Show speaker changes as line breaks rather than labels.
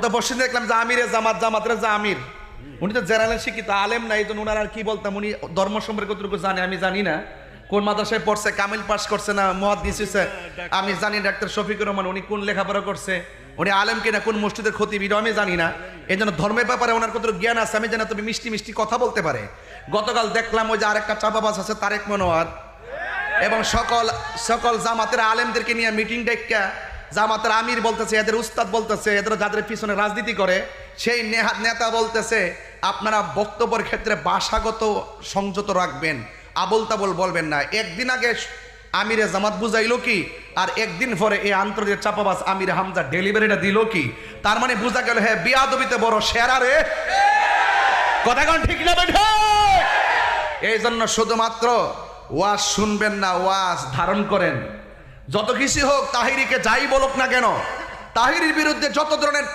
তো বসে দেখলাম যে আমিরে জামাত, জামাতের যে আমির, উনি তো জেনারেল শিক্ষিত আলেম না, এই জন্য উনার আর কি বলতাম, উনি ধর্ম সম্পর্কে কতটুকু জানে আমি জানি না, কোন মাদ্রাসায় পড়ছে, কামিল পাস করছে না মুহাদ্দিস হইছে আমি জানি, ডাক্তার শফিকুর রহমান উনি কোন লেখাপড়া করছে, উনি আলেম কিনা, কোন মসজিদের খতিব এটাও আমি জানি না। এই জন্য ধর্মের ব্যাপারে ওনার কতটুকু জ্ঞান আছে আমি জানি, তুমি মিষ্টি মিষ্টি কথা বলতে পারে। গতকাল দেখলাম ওই যে আরেকটা চাপাবাজ আছে তারেক মনোয়ার, এবং সকল সকল জামাতের আলেমদেরকে নিয়ে মিটিং ডেকা জামাতের আমির বলতেছে, এদের উস্তাদ বলতেছে, এদের যাদের পিছনে রাজনীতি করে সেই নেতা বলতেছে আপনারা বক্তব্যের ক্ষেত্রে ভাষাগত সংযত রাখবেন, আবল তাবল বলবেন না। একদিন আগে আমিরে জামাত বুঝাইলো কি, আর একদিন পরে এই আন্তর্জাতিক চাপাবাজ আমির হামজা ডেলিভারিটা দিল কি? তার মানে বোঝা গেল হ্যাঁ বিয়াদবিতে বড় সেরা রে, কথা কোন ঠিক না বেঠা? এই জন্য শুধুমাত্র ওয়াজ শুনবেন না, ওয়াজ ধারণ করেন। যত কিছু হোক, তাহিরিকে যাই বলুক না কেন, তাহিরির বিরুদ্ধে যত ধরনের